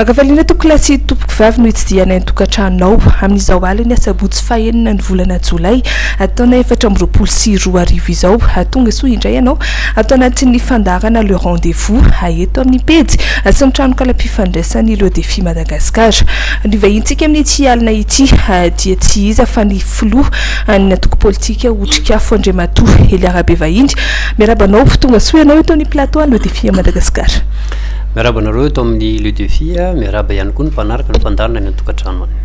Akafaliana tokolasy tompoko vavy no hitsidiana ny tokantranonao amin'izao aliny asabotsy fahenina ny volana jolay ataona 4 izao tonga soa indray ianao atao anatin'ny fandarana le rendez-vous eto amin'ny pejy sy ny trano kala-pifandraisan'ny le défi Madagascar ny vahintsika amin'ity alina ity dia tsy iza fa ny filoha ny atoko politika otrikafo Andriamatoa Eliarabe Vahiny miarabanao tonga soa ianao eto amin'ny plateau le défi Madagascar. Miarabanareo eto amin'ny le défi miaraba ihany koa ny mpanaraka ny mpandarina ny tokantrano any.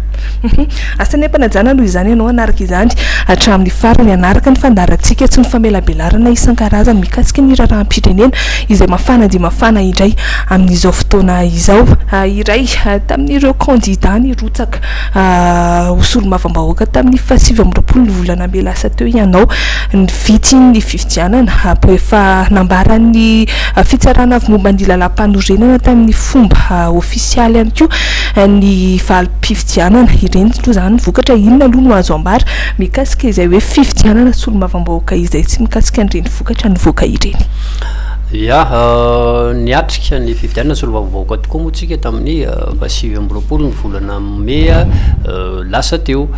Asany mpanajana noho izany ianao anaraka izany hatramin'ny farany anaraka ny fandarantsika tsy ny famelabelarana isan-karazany mikasika ny raharaham-pirenena izay mafana dia mafana indray amin'izao fotoana izao iray tamin'ireo candidat ny rotsaka osolo mavambahoaka tamin'ny 7 ny volana be lasa teo ianao ny vity ny fifidianana efa nambaran'ny fitsarana avy momba ny lalam-panorenana tamin'ny fomba ofisialy ihany koa ny valim-pifidianana ireny toa zany vokatra inona aloha no azo ambara mikasika izay hoe fifidianana solo mavambahoaka izay tsy mikasika an'ireny vokatra ny voaka ireny. Ya niatrika ny fifidianana solo mavambahoaka tokoa moa tsika tamin'ny 7 ny volana Mea lasa teo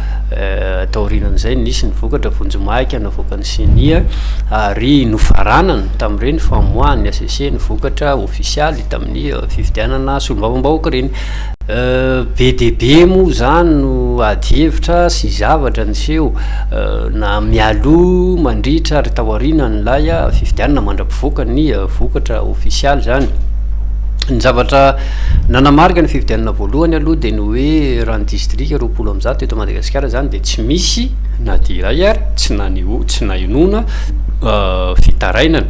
taorinan'izay nisy ny vokatra vonjomaika navoakany sinia ary nofaranana tamin'ireny famoahany ACC ny vokatra ofisialy tamin'ny fifidianana solo mavambahoaka reny. BDB moa zany no ady hevitra sy zavatra niseho na mialo mandritra ary taorina ny lay fifidianana mandra-pivoaka ny vokatra ofisialy zany. Ny zavatra nanamarika ny fifidianana voalohany aloha dia ny hoe raha ny distrika 20 eto Madagasikara zany dia tsy misy na dia iray ary tsy nainona fitarainana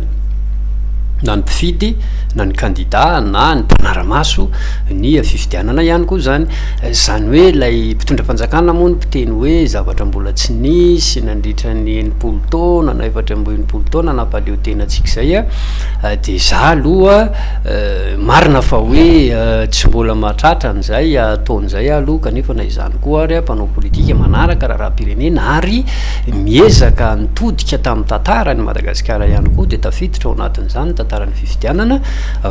na ny mpifidy na ny candidat na ny mpanaramaso ny fifidianana ihany koa zany hoe lay mpitondra fanjakana moa ny mpiteny hoe zavatra mbola tsy nisy nandritra ny 80 taona na 480 taona nampaleotena antsika zay dia za aloha marina fa hoe tsy mbola mahatratra an'izay ataon'izay aloha kanefa na izany koa ary mpanao politika manaraka raharaham-pirenena ary miezaka nitodika tamin'ny tantara ny Madagasikara ihany koa dia tafiditra ao anatin'izany tantaran'ny fifidianana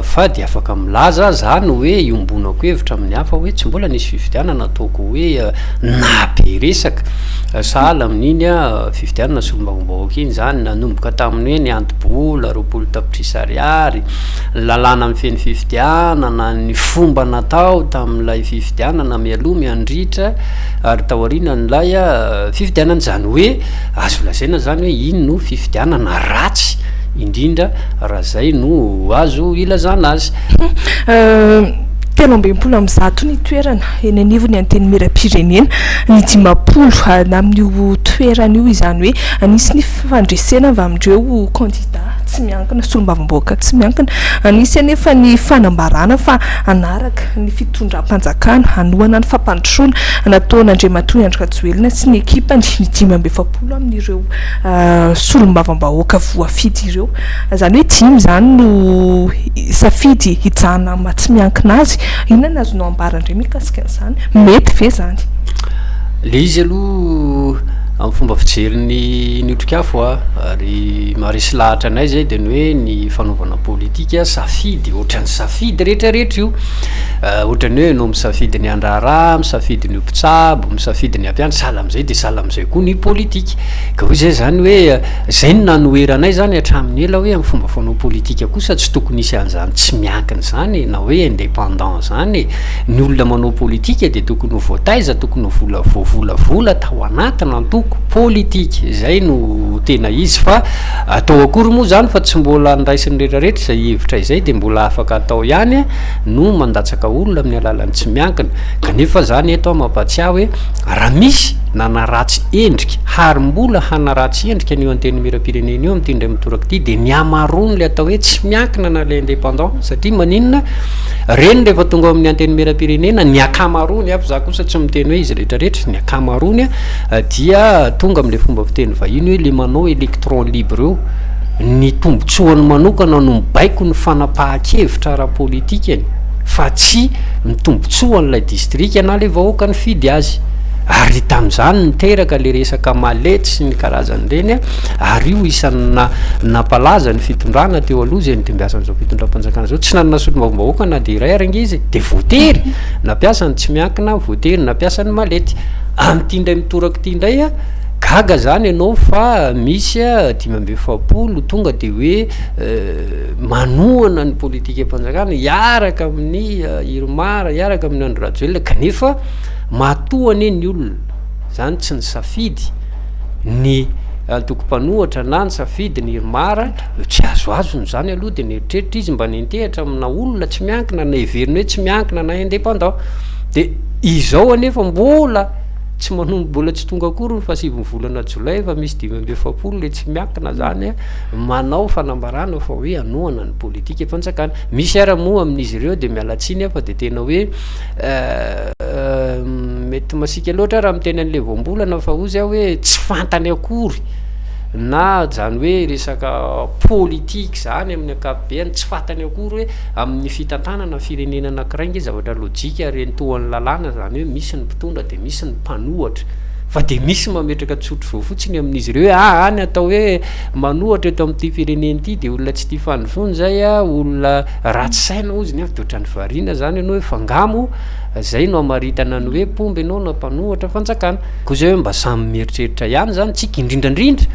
fa dia afaka milaza zany hoe iombonako hevitra amin'ny hafa hoe tsy mbola nisy fifidianana ataoko hoe nabe resaka sahala amin'iny fifidianana solo mavambahoaka iny zany nanomboka tamin'ny hoe ny antibola 20 tapitrisa ariary lalàna amin'ny feny fifidianana ny fomba natao tamin'ilay fifidianana mialoha miandritra ary taorina n'ilay fifidianana zany hoe azo lazaina zany hoe iny no fifidianana ratsy indrindra raha zay no azo ilazana azy. 30 ny toerana eny anivony ny anteny miram-pirenena ny 10 na amin'io toerana io izany hoe anisy ny fandresena avy amin'ireo candidat tsy miankina solo mavambahoaka tsy miankina anisy anefa ny fanambarana fa anaraka ny fitondram-panjakana anohana ny fampandrosoana nataon'Andriamatoa Andry Rajoelina sy ny ekipany ny 17 amin'ireo solo mavambahoaka voafidy ireo zany hoe 10 zany no safidy hijana tsy miankina azy inona azonao ambarandre mikasika an'izany mety ve zany le izy aloha amin'ny fomba fijeriny ny otrikafo ary maharesy lahatra anay zay dia ny hoe ny fanaovana politika safidy ohatran'ny safidy rehetrarehetra io ohatrany hoe no misafidy ny andraraha misafidy ny mpitsabo misafidy ny ampiany sala am'izay dia sala am'izay koa ny politika ka hoy zay zany hoe zay no nanoheranay zany hatramin'ny ela hoe amin'ny fomba fanao politika kosa tsy tokony isy an'izany tsy miankina zany na hoe indépendant zany ny olona manao politika dia tokony ho voataiza tokony ho volavola tao anatina antoko politika zay no tena izy fa atao akory moa zany fa tsy mbola niraisiny rehetrarehetra izay hevitra izay dia mbola afaka atao ihany no mandatsaka olona amin'ny alalany tsy miankina kanefa zany eto mampatsiahy hoe raha misy nanaratsy endrika harym-bola hanaratsy endrika an'io anteny miram-pirenena io amin'ity indray mitoraka ity dia ny amarony le atao hoe tsy miankina na le indépendant satria maninona reny rehefa tonga amin'ny anteny miram-pirenena ny akamarony afa za kosa tsy miteny hoe izy rehetrarehetra ny akamarony dia tonga amin'le fomba fiteny vahiny hoe le manao électron libre eo ny tombotsoany manokana no mibaiko ny fanapahan-kevitra ara-politika fa tsy ny tombotsoan'ilay distrika na le vahoaka ny fidy azy ary tamin'izany niteraka le resaka malety sy ny karazan'ireny ary io isan'ny nampalaza ny fitondrana teo aloha zay ny tembiasan'izao fitondram-panjakana zao tsy nanana solombavam-bahoaka na de iray aranga izy de voatery nampiasany tsy miankina voatery nampiasany malety am'ty ndray mitoraka ty ndray gaga zany ianao fa misy 5 tonga de hoe manohana ny politika mpanjakana iaraka amin'ny iromara iaraka amin'ny andro rajoelona kanefa matoany ny olona zany tsy ny safidy ny toko-panohatra na ny safidy ny iromara tsy azoazo zany aloha de nieritreritra izy mba nentehatra amina olona tsy miankina na heveriny hoe tsy miankina na indépendant de izao anefa mbola tsy manombo mbola tsy tonga akory ny 7 volana jolay fa misy 5 le tsy miankina zany manao fanambarana fa hoe anohana ny politika mpanjakana misy ara-moa amin'izy ireo de mialatsiny fa de tena hoe mety masika loatra raha miteny an'le voambolana fa ozy hoe tsy fantany akory na zany hoe resaka politika zany amin'ny akapobeany tsy fantany akory hoe amin'ny fitantanana firenena anankiray nge zavatra lojika rentoan'ny lalàna zany hoe misy ny mpitondra de misy ny mpanohatra fa de misy mametraka tsotro vao fotsiny amin'izy ireo hoe any atao hoe manohatra eto amin'ity fireneny ity de olona tsy tia fandrosoany zay olona ratsy saina ozy nefa de ohatrany variana zany ianao hoe fangamo zay no amaritana ny hoe pomba ianao na mpanohatra fanjakana koa zay hoe mba samy mieritreritra ihany zany tsika indrindrandrindra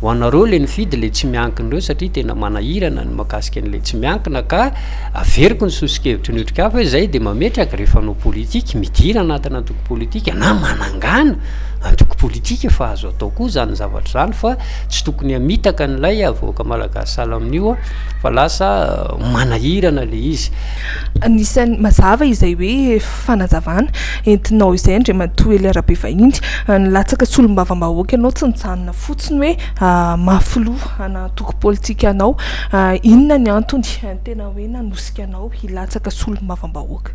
ho anareo le nifidy le tsy miankina reo satria tena manahirana ny makasika an'le tsy miankina ka averiko ny sosikevitra ny otrikafa hoe zay de mametraka rehefa anao politika midira anatina antoko politika na manangana antoko politika fa azo atao koa zany zavatra zany fa tsy tokony hamitaka n'ilay avoaka malagasy sala amin'io fa lasa manahirana le izy anisan'ny mazava izay hoe fanazavana entinao izay ndre matoy le arabe vahiny nilatsaka solom-bavambahoaka ianao tsy nitsanona fotsiny hoe mafiloha anatoko politika anao inona ny antony tena hoe nanosika anao hilatsaka solom-bavambahoaka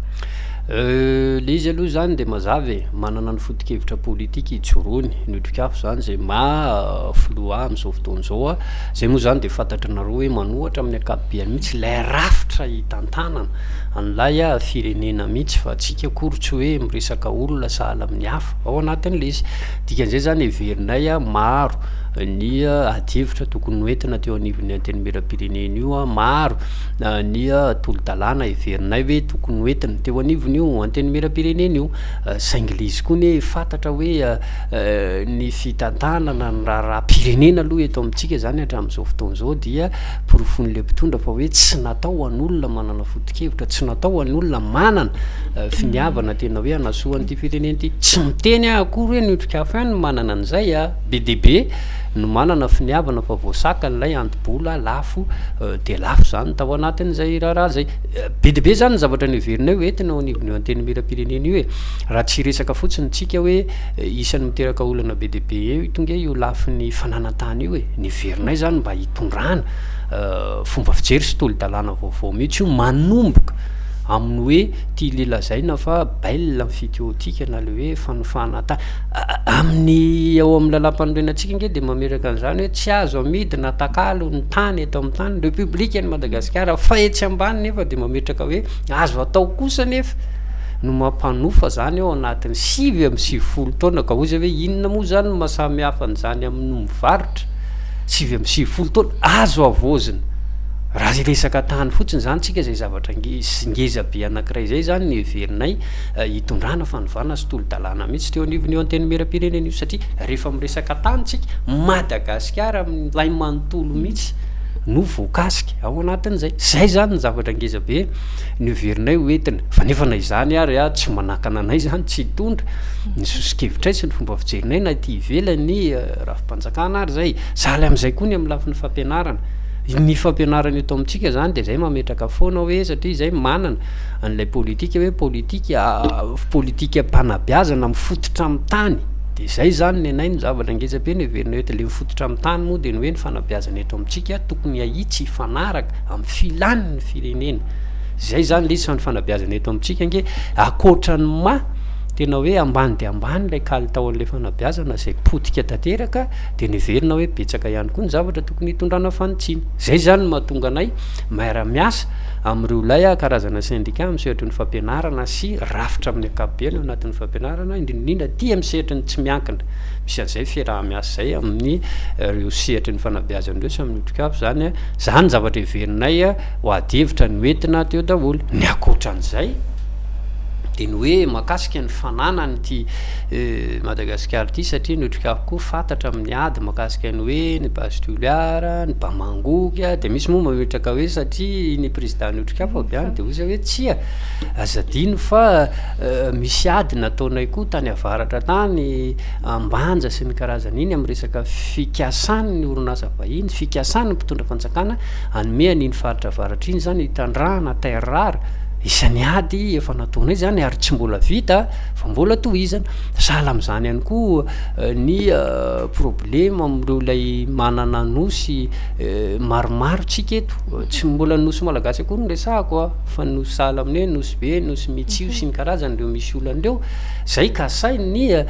le izy aloha zany de mazava manana ny foto-kevitra politika itsorony ny otrikafo zany zay mafiloha am'izao fotoana zao zay moa zany de fantatry nareo hoe manohatra amin'ny akapobeany mihitsy lay rafitra hitantanana an'lay firenena mihitsy fa tsika akory tsy hoe miresaka olona sahala amin'ny hafa ao anatin'le izy dikan'izay zany heverinay maro ny adihevitra tokony hoentina teo anivon'ny antenimieram-pirenena io maro ny tolo-dalàna heverinay hoe tokony hoentina teo anivony io antenimieram-pirenena io saingy le izy koa ny fantatra hoe ny fitantanana ny raha-pirenena aloha eto amintsika zany hatramin'izao fotoana zao dia porofon'le mpitondra fa hoe tsy natao an'olona manana foto-kevitra tsy natao an'olona manana finiavana tena hoe anasoan'ity firenena ity tsy miteny akory hoe ny otrikafo ihany no manana an'izay be debe no manana finiavana fa voasaka n'ilay antibola lafo de lafo zany tao anatin'izay raharaha zay be debe zany ny zavatra ny heverinay hoe entina anivon'io antenimieram-pirenena io raha tsy resaka fotsiny tsika hoe isan'ny miteraka olana be debe tonga io lafin'ny fananantany io ny heverinay zany mba hitondrana fomba fijery sy tolo-dalàna vaovao mihitsy io manomboka amin'ny hoe tia lela zaina fa baila fiteotika na le hoe fanofana ta amin'ny ao amin'ny lalam-panorenantsika nge de mameraka an'izany hoe tsy azo amidy na takalo ny tany eto amin'ny tany republique ny Madagasikara fa etsy ambany nefa de mametraka hoe azo atao kosa nefa no mampanofa zany ao anatin'ny 7 taona ka ozy hoe inona moa zany mahasamy hafa n'izany amin'ny mivarotra 7 taona azo avozina raha resaka tany fotsiny zany tsika zay zavatra ngeza be anankiray zay zany ny heverinay hitondrana fanovana sy tolo-dalàna mihitsy teo anivon'io antenimieram-pirenena io satria rehefa miresaka tany tsika Madagasikara lay manontolo mihitsy no voakasika ao anatin'izay zay zany ny zavatra ngeza be ny heverinay hoentina fa nefa na izany ary tsy manakana anay zany tsy hitondra ny sosikevitray sy ny fomba fijerinay na ty ivelany rafi-panjakana ary zay sahala am'izay koa ny amin'ny lafin'ny fampianarana ny fampianarana eto amintsika zany de zay mametraka foana hoe satria zay manana an'ilay politika hoe politika mpanabeazana mifototra amin'ny tany de zay zany ny anay ny zavatra ngezabe ny heverinay hoe le mifototra amin'ny tany moa de ny hoe ny fanabeazana eto amintsika tokony ahitsy hifanaraka amin'ny filany ny firenena zay zany le izy fa ny fanabeazana eto amintsika nge akoatrany tena hoe ambany de ambany lay kalitaon'lay fanabeazana zay potika tanteraka de niverina hoe betsaka ihany koa ny zavatra tokony hitondrana fanotsiny zay zany mahatonga anay miara-miasa am'ireo lay karazana syndicat misehatra ny fampianarana sy rafitra amin'ny akapobeany ao anatin'ny fampianarana indrindrindrindra tia misehatra ny tsy miankina misy an'izay fiaraha-miasa zay amin'ny reo sehatry ny fanabeazan'ireo sy amin'ny otrikafo zany zany zavatra iverinay ho adevitra ny oentina teo daholo ny akoatran'izay de ny hoe makasika ny fananany ty Madagasikara ty satria ny otrikafo koa fantatra amin'ny ady makasika ny hoe ny bastoliara ny bamangoka de misy moa mametraka hoe satria ny président ny otrikafo abiany de ozy hoe tsia azadino fa misy ady nataonay koa tany avaratra tany ambanja sy ny karazana iny amin'ny resaka fikasany ny orinasa vahiny fikasany ny mpitondra fanjakana anome an'iny faritra avaratra iny zany hitandrahana tairara isan'ny ady efa nataonay zany ary tsy mbola vita fa mbola tohizana sahala am'izany ihany koa ny problema am'ireo lay manana nosy maromaro tsika eto tsy mbola nosy malagasy akory ny resahako fa nosy sahala amin'ny hoe nosy be nosy mitsio sy ny karazany reo misy olan'ireo zay kasay ny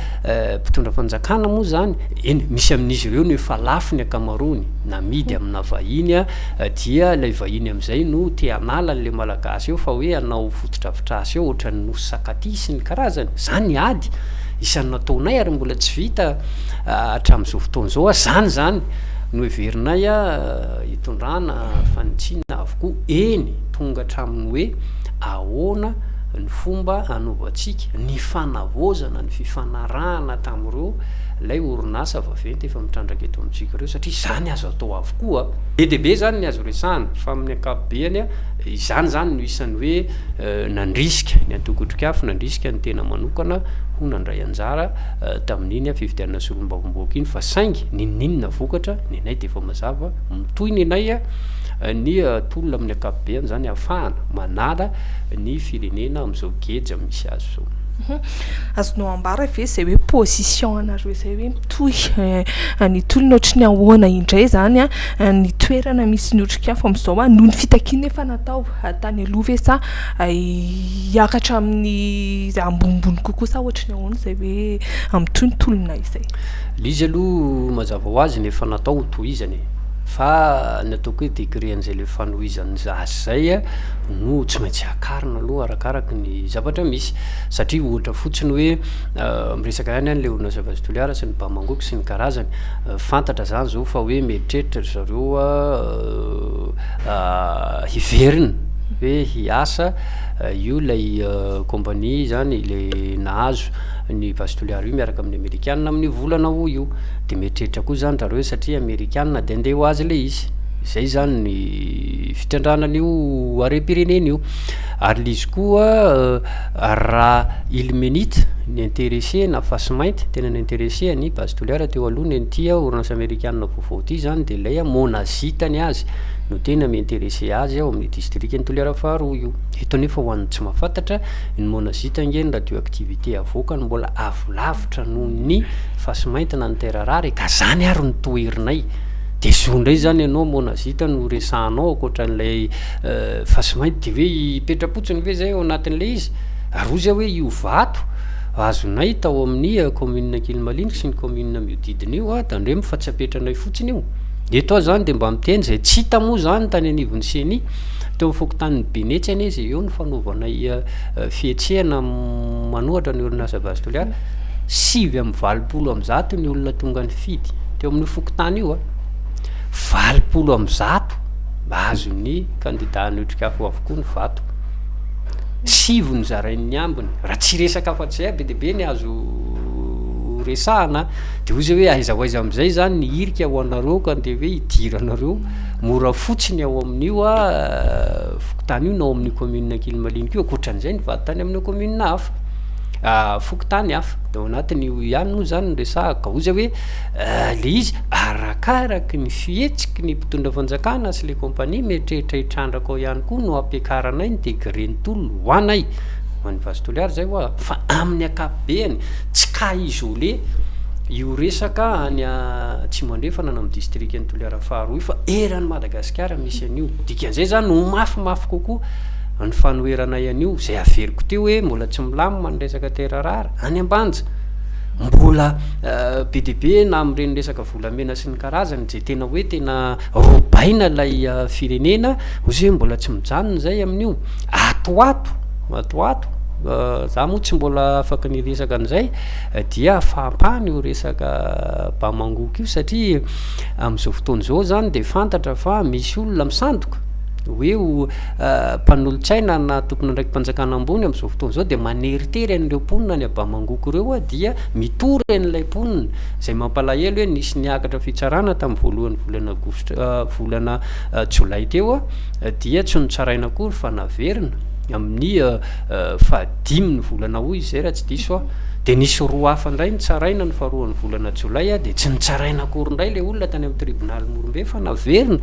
mpitondra fanjakana moa zany eny misy amin'izy ireo no efa lafo ny akamarony namidy amina vahiny dia lay vahiny am'izay no te anala n'le malagasy eo fa hoe anao fototravitrasy eo ohatran'ny nosy sakaty sy ny karazany zany ady isan'ny nataonay ary mbola tsy vita hatramin'izao fotoan'izao zany no heverinay hitondrana fanitsiana avokoa eny tonga hatramin'ny hoe ahoana ny fomba anaovantsika ny fanavozana ny fifanarahana tamin'ireo lay orinasa vaventy efa mitrandraka eto amintsika ireo satria zany azo atao avokoa be deaibe zany ny azo resahana fa amin'ny akapobeany izany zany no isan'ny hoe nandrisika ny antokotrikafo nandrisika ny tena manokana ho nandray anjara tamin'iny fividianana solombavom-boaka iny fa saingy nininona vokatra ny anay de efa mazava mitoy ny anay ny tolona amin'ny akapobeany zany ahafahana manala ny firenena am'izao geja misy azy zao azonao ambara ve zay hoe position anareo zay hoe mitohy ny tolona ohatry ny ahoana indray zany ny toerana misy ny otrikafo am'izao noho ny fitakiana efa natao tany aloha ve sa hiakatra amin'ny ambonimbony kokoa sa ohatry ny ahoana zay hoe am'toy ny tolona izay lizy aloha mazava ho azy ny efa natao ho tohizany fa ny ataoko hoe degré an'izay le fanohizan'ny zazy zay no tsy maintsy akarina aloha arakaraky ny zavatra misy satria ohatra fotsiny hoe miresaka ihany le orinasa vastoliara sy ny bamangoky sy ny karazany fantatra zany zao fa hoe mieritreritra zareo hiverina hoe hiasa io lay compagnie zany le nahazo ny vastoliara io miaraka amin'ny amerikanina amin'ny volana ho io de mieritreritra koa zany zareo satria amerikanina de andeha ho azy le izy zay zany ny fitandranan'io are-pirenena io ary lizy koa raha ilmenite ny intéressé na fasy mainty tena ny intéressé ny vastoliara teo aloha ny an'tia orinasa amerikanina vaovao ty zany de lay monazitany azy no tena miintéressé azy ao amin'ny district ny toliara faharoa io eto nefa ho an'ny tsy mahafantatra ny monazita nge ny radioactivité avoaka ny mbola avolavitra noho ny fasy mainty na ny terarary ka zany ary ny toerinay de zo ndray zany ianao monazita no resahanao akoatran'lay fasy mainty de hoe hipetrapotsiny ve zay ao anatin'le izy ary ozy hoe io vato azonay tao amin'ny commune Kilmaliniky sy ny commune miodidina io da ndre mifatsapetranay fotsiny io eto zany de mba miteny zay tsy hita moa zany tany anivon'ny seny teo fokontanyny benetsy ane izy eo ny fanaovanay fietsehana manohatra ny orinasa vastoliara 720 ny olona tonga ny fidy teo amin'ny fokotany io 20 azo ny candidat ny otrikafo avokoa ny vato 7 ny zarain'ny ambiny raha tsy resaka afa-tsy be deaibe ny azo resahana de ozy hoe aiza ho aiza am'izay zany ny irika ho anareo ka de hoe hidiranareo mora fotsiny ao amin'io fokotany io nao amin'ny commune Kilmaliniky io akoatran'izay ny vatotany amin'ny commune hafa fokotany hafa de ao anatiny ihany moa zany ny resahaka ozy hoe le izy arakaraky ny fihetsiky ny mpitondra fanjakana sy le compagnie mieritreritra hitrandraka ao ihany koa no ampiakaranay ny degré ny tolona ho anay hoan'ny vastoliara zay hoa fa amin'ny akapobeany tsy ka izy ole io resaka any tsy mandrefana na amin'ny district ny toliara faharoa io fa eran'ny Madagasikara misy an'io dikan'izay zany no mafimafy kokoa ny fanoerana ian'io zay averiko teo hoe mbola tsy milamina ny resaka terarara any ambanja mbola be deabe na am'ireny resaka volamena sy ny karazany zay tena hoe tena robaina lay firenena ozy hoe mbola tsy mijanona zay amin'io atoato za moa tsy mbola afaka niresaka an'izay dia fampany io resaka bamangoko io satria am'izao fotoana zao zany de fantatra fa misy olona misandoka hoe mpanolotsaina na tompony ndraiky mpanjakana ambony am'izao fotoana zao de maneritery an'ireo mponina ny abamangoko ireo dia mitory an'ilay mponina zay mampalahelo hoe nisy niakatra fitsarana tamin'ny voalohany volana jolay teo dia tsy notsaraina akory fa naverina amin'ny fahadimy ny volana hoy zay raha tsy diso de nisy roa hafa indray nitsaraina ny faharoan'ny volana jolay de tsy nitsaraina akory indray le olona tany amin'ny tribonaly morombe fa naverina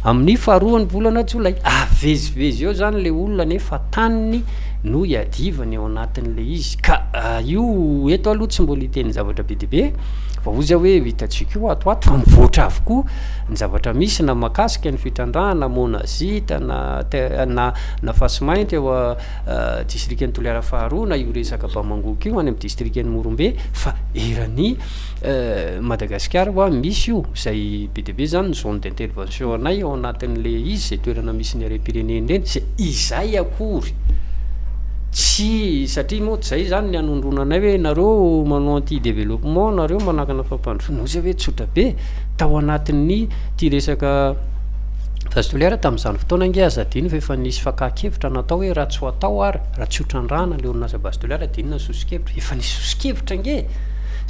amin'ny faharoan'ny volana jolay avezivezy eo zany le olona nefa taniny no iadivany ao anatin'le izy ka io eto aloha tsy mbola hiteny zavatra be deabe fa ozy hoe vitatsika io atoato fa mivoatra avokoa ny zavatra misy na makasika ny fitrandrahana monazita na fasimainty eo distrikny toliara faharoa na io resaka bamangoko io any amin'ny distrikny morombe fa erany madagasikara hoa misy io zay be deabe zany ny zone d'intervention anay ao anatin'le izy zay toerana misy ny arem-pireneny reny zay izay akory tsy satria moa zay zany ny anondronanay hoe nareo manao anti développement nareo manakana fampandrofona ozy hoe tsotra be tao anatin'ny ty resaka fazitoliara tamin'izany fotoana nge azadiny fa efa nisy fakakevitra natao hoe raha tsy ho atao ary raha tsy hotrandrahana le orinasa bazitoliara dinina sosikevitra efa nisy sosikevitra nge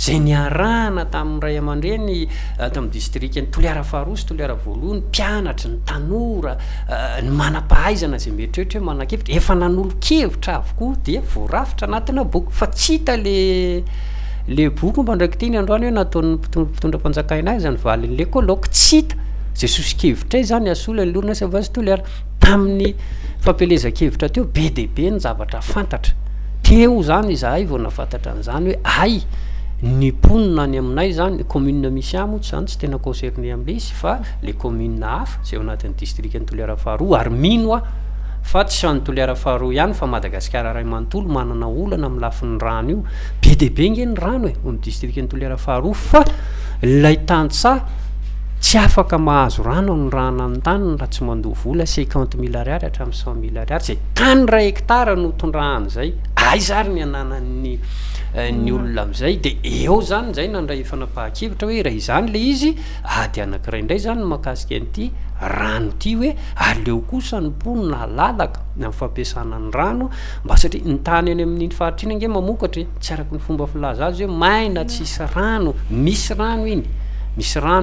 zay niarahana tamin'ny ray aman-dreny tamin'ny distrikny toliara faharoa sy toliara voalohany mpianatra ny tanora ny manam-pahaizana zay mieritreritra hoe manan-kevitra efa nanolo-kevitra avokoa dia voarafitra anatina boky fa tsy hita le boky mba ndraiky tiny androany hoe nataon'ny mpitondram-panjakaina azy zany valin'le koloko tsy hita zay sosikevitray zany asola ny lorina sy avazy toliara tamin'ny fampelezakevitra teo be deabe ny zavatra fantatra teo zany izahay vao nafantatra an'izany hoe ay ny mponina any aminay zany commune misy amotsy zany tsy tena concerné am'le izy fa le commune hafa zay ao anatin'ny distrikny toliara faharoa ary mino fa tsy any toliara faharoa ihany fa madagasikara ray manontolo manana olana amin'ny lafin'ny rano io be deabe nge ny rano amin'ny distrikny toliara faharoa fa lay tantsa tsy afaka mahazo rano ny rano any taniny raha tsy mandoa vola 50 000 ariary hatramin'ny 100 000 ariary zay tany ray hektara no tondrahany zay ay zary ny ananany ny olona am'izay de eo zany zay nandray fanapahan-kevitra hoe raha izany le izy ady anakiray indray zany makasika an'ity rano ty hoe aleo kosa ny mponina lalaka amin'ny fampiasana ny rano mba satria ny tany any amin'iny faritriny nge mamokatra tsy araky ny fomba filaza azy hoe maina tsisy rano misy rano iny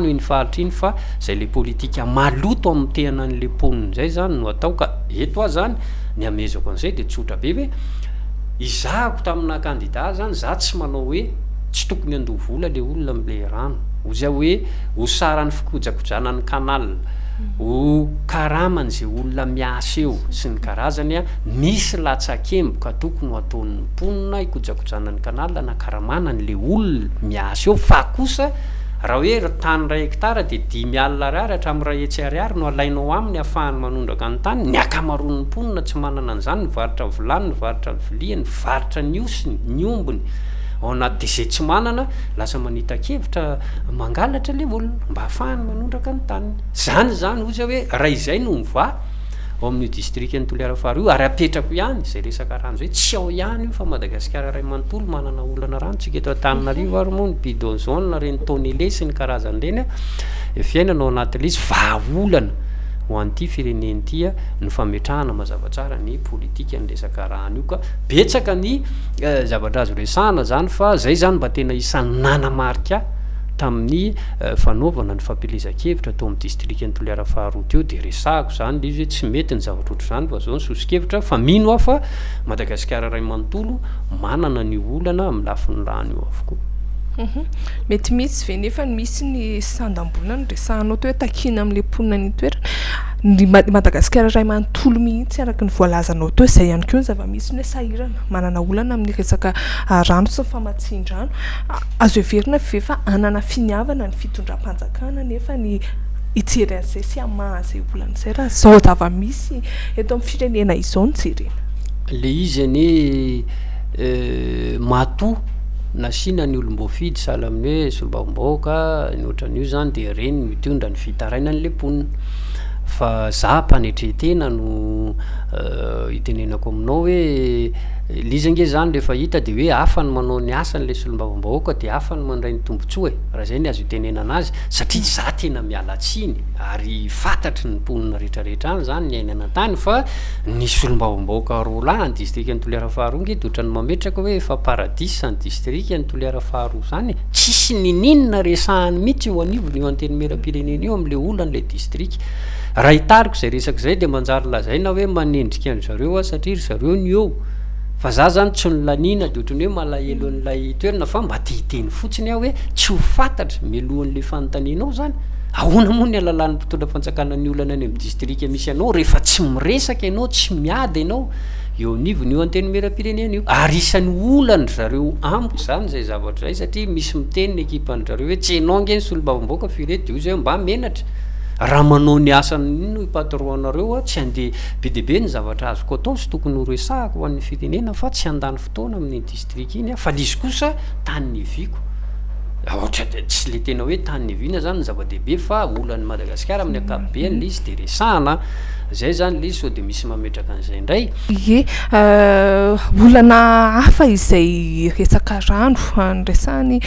iny faritra iny fa zay le politika maloto amin'ny tehana n'le mponina zay zany no atao ka eto a zany ny amezako an'izay de tsotra be hoe izahako tamina kandida zany za tsy manao hoe tsy tokony andoha vola le olona am'le rano ozy hoe ho sarany fikojakojana ny kanal ho karamany zay olona miasa eo sy ny karazany misy latsakembo ka tokony ho ataon'ny mponina hikojakojana ny kanal na karamana n'le olona miasa eo fa kosa raha hoe tany ray hektara de 10 alina ariary hatramin'ny ray hetsy ariary no alainao aminy ahafahany manondraka ny tany ny akamaroan'ny mponina tsy manana an'izany ny varitra volany ny varitra vilia ny varitra ny osiny ny ombony ao anaty de zay tsy manana lasa manita-kevitra mangalatra le olona mba ahafahany manondraka ny tany zany ozy hoe raha izay no miva ao amin'ny distrikny toliara faharoa ary apetrako ihany zay resaka rano zay tsy ao ihany io fa madagasikara ray manontolo manana olana rano tsika eto Antananarivo ary moa ny bidon jaune reny tonele sy ny karazany reny fiainanao anatin'le izy vahaolana ho an'ity fireneny tya ny fametrahana mazava tsara ny politika ny resaka rano io ka betsaka ny zavatra azo resahana zany fa zay zany mba tena isan'ny nanamarika tamin'ny fanaovana ny fampelezakevitra tao amin'ny distrikny toliara faharoa teo de resahako zany le izy hoe tsy mety ny zavatra ohatr' zany fa zao ny sosikevitra fa mino aho fa madagasikara ray manontolo manana ny olana amin'ny lafin'ny rano io avokoa mety misy ve nefa misy ny sandam-bolana ny resahanao to hoe takina amin'le mponina ny toerana ny madagasikara ray manontolo mihitsy araky ny voalazanao to zay ihany koa ny zava-misy ny hoe sahirana manana olana amin'ny resaka rano sy ny famatsian-drano azo everina ve fa anana finiavana ny fitondram-panjakana nefa ny itsery an'izay sy amahazay olan'izay raha zao zava-misy eto amin'ny firenena izao ny jerena le izy any matoa nasina ny olom-boafidy sahala amin'ny hoe solombavam-bahoaka ny ohatran'io zany de reny mitondra ny fitarainan'le mponina fa za mpanetretena no itenenako aminao hoe lizange zany rehefa hita de hoe afany manao ny asan'le solombavam-bahoaka de afany mandray ny tombontsoa raha zay ny azo itenenana azy satria za tena mialatsiny ary fantatry ny mponina rehetrarehetra any zany ny ainana tany fa ny solombavam-bahoaka rola ny distrika ny Toliara faharoa nge de ohatrany mametraka hoe efa paradisa ny distrika ny Toliara faharoa zany tsisy ninina resahany mihitsy eo anivony eo anteny meram-pirenena io am'le olan'le distrika raha hitariko zay resaka zay de manjary lazaina hoe manendrika an zareo satria ry zareo ny eo fa za zany tsy nolaniana de ohatrany hoe malahelo an'ilay toerana fa mba titeny fotsiny aho hoe tsy ho fantatra mialohan'le fanontanianao zany ahoana moa ny alalan'ny mpitondra fanjakana ny olana any amin'ny distrika misy anao rehefa tsy miresaka ianao tsy miady ianao eo anivony io anteny meram-pirenena io ary isan'ny olany zareo amiko zany zay zavatra zay satria misy miteny ny ekipan'ny zareo hoe tsy enao nge ny solombavam-bahoaka fireto io zay mba menatra raha manao ny asany no ipatron-nareo tsy ande be debe ny zavatra azoko atao sy tokony horesahako ho an'ny firenena fa tsy andany fotoana amin'ny distrika iny fa lizy kosa tany neviko ohatra tsy le tena hoe tany neviana zany ny zava-dehibe fa olan'ny Madagasikara amin'ny akapobeany le izy de resahana zay zany le izy so de misy mametraka an'izay indray ye olana hafa izay resaka rano nyresahany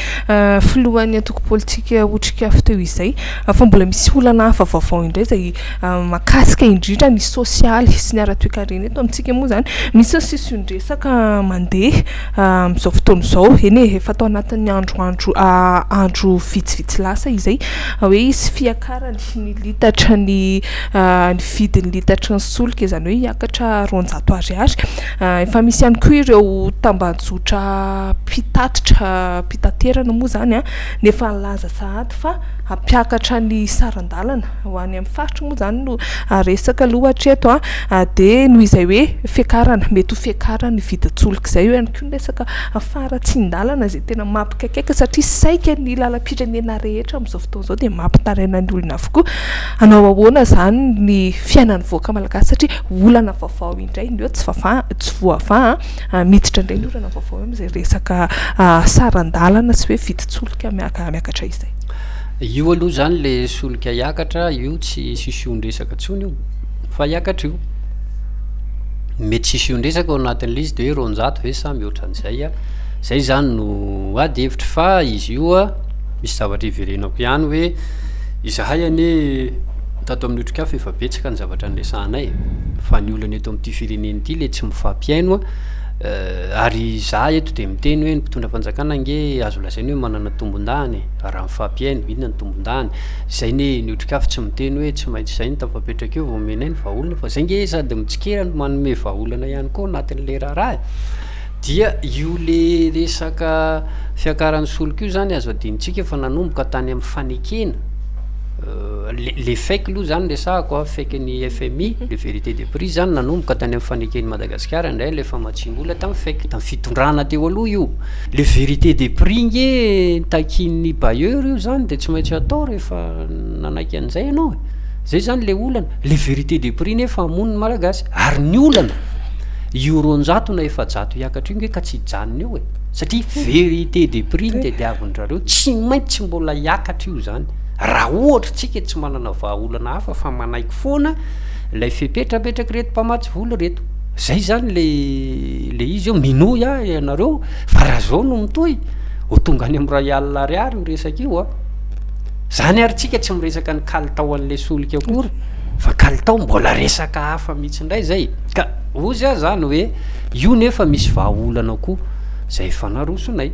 filohan'ny antoko politika otrika avy teo izay fa mbola misy olana hafa vaovao indray zay makasika indrindra ny sosialy sy ny ara-toekarena eto amintsika moa zany misy ny sisyon-dresaka mandeha am'izao fotoana izao eny efa atao anatin'ny andro vitsivitsy lasa izay hoe izy fiakarany ny litatra ny vidiny litatra ny solika izany hoe hiakatra 200 ariary efa misy ihany koa ireo tambanjotra pitaterana moa zany nefa nilaza sahady fa ampiakatra ny sarandalana ho any amin'ny faritra moa zany no resaka aloha hatreto de noho izay hoe fiakarana mety ho fiakarana ny vidin-tsolika izay eo ihany koa ny resaka faratsin-dalana zay tena mampikaikaika satria saika ny lalam-pirenena rehetra amin'izao fotoana izao de mampitaraina ny olona avokoa anao ahoana zany ny fiainan'ny voaka malagasy satria olana vaovao indray ndreo tsy voavaha miditra indray ny olana vaovao amin'izay resaka sarandalana sy hoe vidin-tsolika miakatra izay io aloha zany le solika hiakatra io tsy sision-dresaka tsony io fa hiakatra io mety sision-dresaka ao anatin'le izy de hoe 200 ve sa mihoatra an'izay zay zany no ady hevitra fa izy io misy zavatra iverenako ihany hoe izahay ane tato amin'ny otrikafa efa betsaka ny zavatra nyresahanay fa ny olana eto amin'ity firenena ity le tsy mifampiaino ary za eto de miteny hoe ny mpitondra fanjakana nge azo lasainy hoe manana tombondany raha mifampiaino inona ny tombondany zay ny otrikafa tsy miteny hoe tsy maintsy zay ny tafapetraka eo vomenay ny vahaolana fa zay nge sady mitsikera ny manome vahaolana ihany koa anatin'le raharaha dia io le resaka fiakaran'ny solika io zany azo adinitsika fa nanomboka tany amin'ny fanekena le fake aloha zany resahako fake ny FMI le vérité des prix zany nanomboka tany amin'ny fanekeny Madagasikara indray le famatsimbola tamin'ny fake tamin'ny fitondrana teo aloha io le vérité des prix nge takin'ny bailleur io zany de tsy maintsy atao rehefa nanaiky an'izay ianao zay zany le olana le vérité des prix nefa amon'ny malagasy ary ny olana io 200 na 700 hiakatra io nge ka tsy janony eo satria vérité des prix de diavin-drareo tsy maintsy mbola hiakatra io zany raha ohatra tsika tsy manana vahaolana hafa fa manaiky foana lay fipetrapetraky reto mpamatsy vola reto zay zany le izy eo minoy ianareo fa raha zao no mitoy ho tonga any amin'ny royal ariary ho resaka io zany ary tsika tsy miresaka ny kalitao an'le solika akory fa kalitao mbola resaka hafa mihitsy indray zay ka ozy zany hoe io nefa misy vahaolana koa zay fanarosonay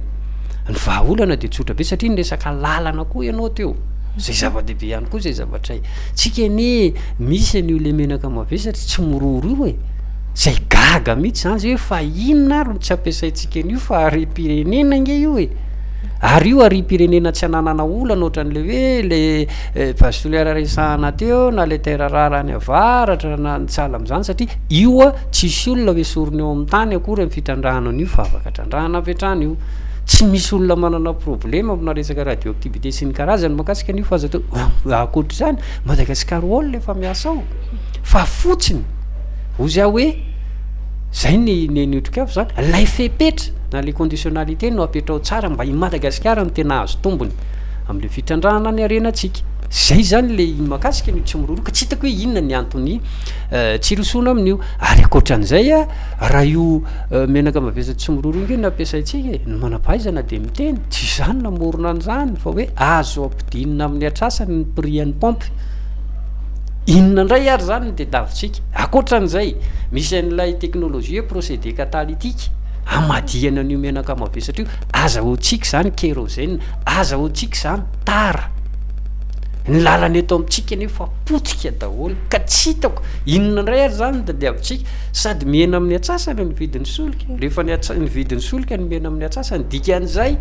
ny vahaolana de tsotra be satria ny resaka lalana koa ianao teo zay zava-dehibe ihany koa zay zavatray tsika ane misy an'io le menaka mavesatra tsy miroro io zay gaga mihitsy zany zay hoe fa inona ary tsy ampiasaintsika an'io fa ary-pirenena nge io ary io ary-pirenena tsy ananana olana ohatran'le hoe le pasitoliara resahana teo na le terarara any avaratra na nitsala am'izany satria io tsisy olona hoe sorony eo amin'ny tany akory amin'ny fitrandrahana an'io fa afaka trandrahana avy hatrany io tsy misy olona manana problema amina resaka radioactivité sy ny karazany makasika an'io fa aza to akoatra zany Madagasikara olo efa miasa ao fa fotsiny ozy aho hoe zay ny otrikafo zany lay fepetra na le conditionnalité no apetrao tsara mba i Madagasikara no tena azo tombony am'le fitrandrahana ny arenatsika zay zany le makasika ny tsy miroroka tsy hitako hoe inona ny antony tsirosoana amin'io ary akoatran'izay a raha io menaka mavesatra tsy miroroka io no ampiasaitsika ny manam-pahaizana de miteny tsy zany namorona an'izany fa hoe azo ampidinina amin'ny atrasany ny prian'ny pompe inona indray ary zany de davitsika akoatran'izay misy an'ilay teknôlôjia hoe procédé catalytique amadiana an'io menaka mavesatra io azahoantsika zany kérosène azahoantsika zany tara ny lalany eto amintsika nefa potika daholo ka tsy hitako inona indray ary zany da diavitsika sady mihena amin'ny atsasany ny vidin'ny solika rehefa ny vidin'ny solika ny mihena amin'ny atsasany dikan'izay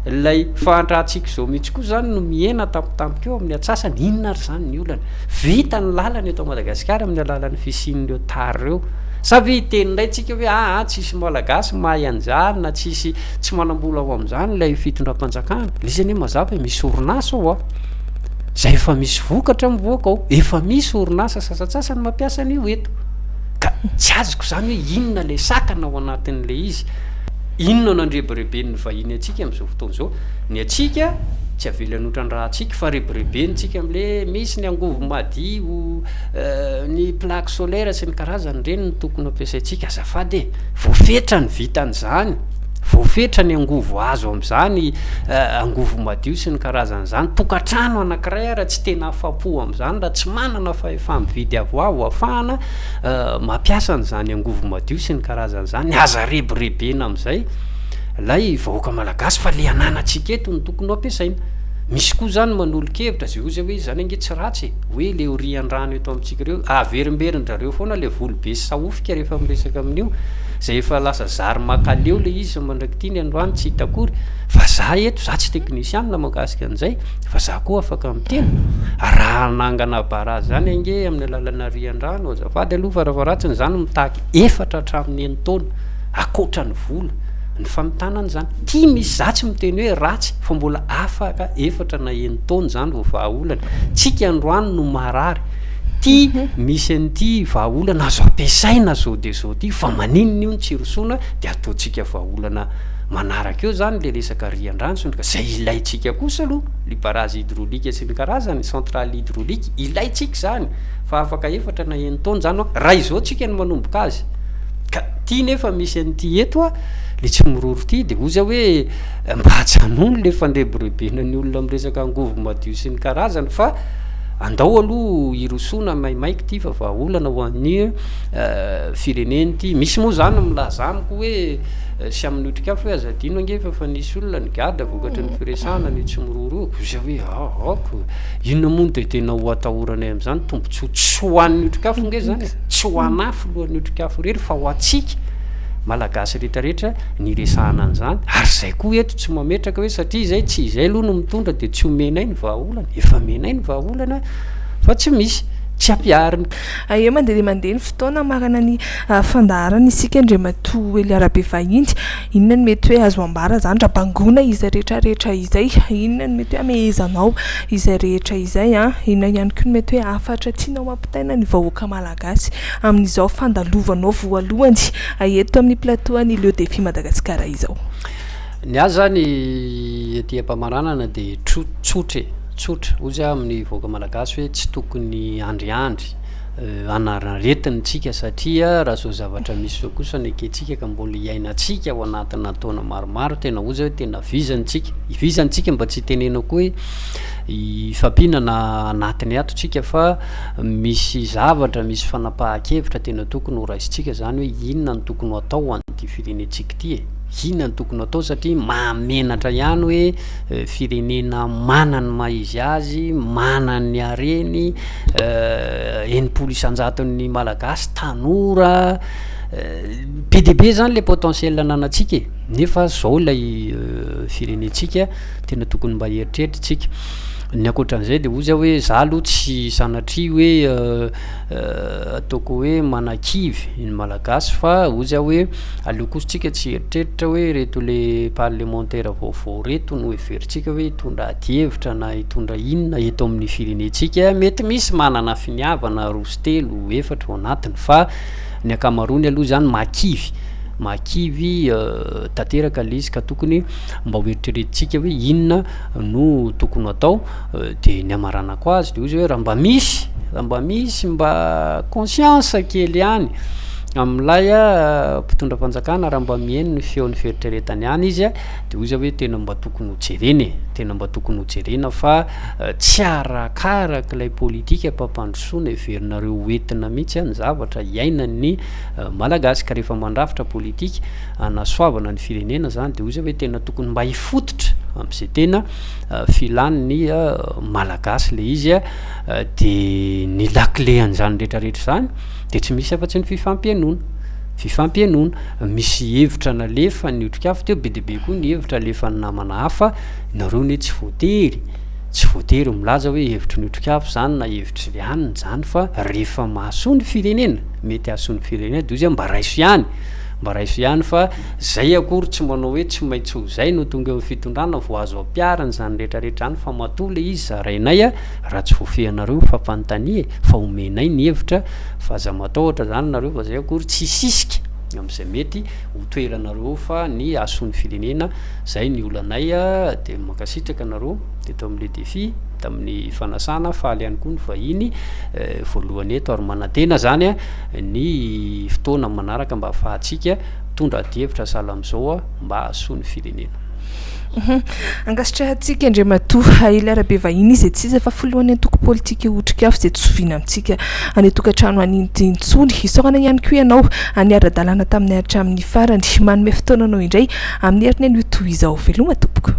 lay fahantrahantsika zao mihitsy koa zany no mihena tampotampokeo amin'ny atsasany inona ary zany ny olana vita ny lalany eto Madagasikara amin'ny alalan'ny fisian'ireo tara reo savy teny indray tsika hoe tsisy malagasy mahay an'izany na tsisy tsy manambola ao amin'izany lay fitondram-panjakana lizany hoe mazava hoe misy orinasa ao zay efa misy vokatra mivoaka ao efa misy orinasa sasatsasany mampiasa an'io eto ka tsy azoko zany hoe inona le sakana ao anatin'le izy inona nandrebireben'ny vahiny atsika am'izao fotoana zao ny atsika tsy avelanotran-draha atsika fa rebirebenitsika am'le misy ny angovo madio ny plaque solaire sy ny karazany reny ny tokony ampiasaitsika azafady voafetra ny vitan'izany voafetra ny angovo azo am'izany angovo madio sy ny karazan'izany tokatrano anankiray raha tsy tena afa-po am'izany raha tsy manana fahefa mividy avoavo ahafahana mampiasa an'izany angovo madio sy ny karazan'izany aza rebirebena am'izay lay vahoaka malagasy fa le ananatsika eto ny tokony ampiasaina misy koa zany manolo-kevitra zay ozy hoe zany ange tsy ratsy hoe le orian-drano eto amintsika reo averimberin-drareo foana le volobe sy sahofika rehefa miresaka amin'io zay efa lasa zary makaleo le izy mandraky ny androany tsy hitakory fa za eto za tsy teknisianina makasika an'izay fa za koa afaka miteny raha nangana bara zany ange amin'ny alalana rian-drano azafady aloha faravaratsiny zany mitaky efatra hatramin'ny eny-taona akoatra ny vola ny famitanana zany tia misy zatsy miteny hoe ratsy fa mbola afaka efatra na eny-taona zany vo vahaolana tsika androany no marary ty misy an'ity vahaolana azo ampiasaina zao de zao ty fa maninona io ny tsirosoana de ataotsika vahaolana manaraka eo zany le resaka rian-drano sony ka zay ilaitsika kosa aloha libarazy hydraolika sy ny karazany centrale hydraolika ilaitsika zany fa afaka efatra na eny-taona zany raha izao tsika ny manomboka azy ka ty nefa misy an'ity eto a le tsy miroro ty de ozy hoe mba tsanono le fandrebirebena ny olona miresaka angovo madio sy ny karazany fa andao aloha irosoana maimaiky ty fa vahaolana ho an'ny fireneny ty misy moa zany milazamiko hoe sy amin'ny otrikafo hoe azadino angefa fa nisy olona ny gada vokatry ny firesana ny tsy miroro ozy hoe ako inona moa de tena ho atahoranay am'izany tombontso tsy ho an'ny otrikafo nge zany tsy ho anafo lohan'ny otrikafo rery fa ho atsika malagasy rehetrarehetra ny resahana an'izany ary zay koa eto tsy mametraka hoe satria zay tsy izay aloha no mitondra de tsy homenay ny vahaolana efa menay ny vahaolana fa tsy misy tsy ampiariny eo mandeha ny fotoana marana ny fandaharana isika ndre matoa ely arabe vahiny inona ny mety hoe azo ambara zany raha bangona izay rehetrarehetra izay inona ny mety hoe amehezanao izay rehetra izay inona ihany koa ny mety hoe afatra tianao mampitaina ny vahoaka malagasy amin'izao fandalovanao voalohany eto amin'ny plateauan'ny Lieu Défi Madagasikara izao ny azy zany ety ampamaranana de tsotra ozy amin'ny vahoaka malagasy hoe tsy tokony andriandry anaretiny tsika satria raha zao zavatra misy zao kosa ny anketsika ka mbola iainatsika ao anatina taona maromaro tena ozy hoe tena vizantsika mba tsy tenena koa hoe ifampihinana anatiny atotsika fa misy zavatra misy fanapahan-kevitra tena tokony ho raisitsika zany hoe inona ny tokony atao an'ity firenetsika ty inona ny tokony atao satria mamenatra ihany hoe firenena manany maizy azy manany areny enimpolo isanjaton'ny malagasy tanora be deabe zany le potentiel ananatsika nefa zao lay firenetsika tena tokony mba eritreritritsika ny akoatran'izay de ozy hoe za aloha tsy sanatry hoe ataoko hoe manakivy ny malagasy fa ozy hoe aleo kosotsika tsy eritreritra hoe reto le parlementaire vaovao reto no everitsika hoe hitondra adievitra na hitondra inona eto amin'ny firenetsika mety misy manana finiavana roa sy telo efatra ao anatiny fa ny akamarony aloha zany makivy tanteraka le izy ka tokony mba ho eritreretintsika hoe inona no tokony atao de ny amaranako azy de ozy hoe raha mba misy mba conscience kely ihany am'lay mpitondra fanjakana raha mba mihaino ny feon'ny fieritreretany ihany izy de ozy hoe tena mba tokony ho jerena fa tsy arakaraka lay politika ampampandrosoana everinareo hoentina mihitsy ny zavatra iainan'ny malagasy ka rehefa mandrafitra politika anasoavana ny firenena zany de ozy hoe tena tokony mba hifototra am'izay tena filan'ny malagasy le izy de ny lakle an'izany rehetrarehetra zany de tsy misy afa-tsy ny fifampianoana misy hevitra nalefa ny otrikafo teo be deabe koa ny hevitra alefa ny namana hafa nareo ne tsy voatery milaza hoe hevitry ny otrikafo zany na hevitry ry aniny zany fa rehefa mahasoa ny firenena mety hahasoa ny firenena de ozy mba raiso ihany fa zay akory tsy manao hoe tsy maintsy ho zay no tonga eo fitondrana voazo ampiarany zany rehetrarehetra any fa matoa le izy zarainay raha tsy voafehanareo fampanontanie fa omenay ny hevitra fa aza matahotra zany nareo fa zay akory tsy sisika am'izay mety ho toeranareo fa ny ason'ny firenena zay ny olanay de makasitraka nareo teto am'le défi tamin'ny fanasana faly ihany koa ny vahiny voalohany eto ary manantena zany ny fotoana manaraka mba ahafahantsika tondra adihevitra sala am'izao mba hahasoa ny firenena angasitra atsika andriamatoa ilarabe vahiny izy tsisa fa foloany antoko politika otrikafo zay tsoviana amintsika any tokantrano anintintsony isaorana ihany koa ianao aniara-dalàna tamin'ny aritra amin'ny farany manome fotoananao indray amin'ny herinany ho toy izao veloma tompoko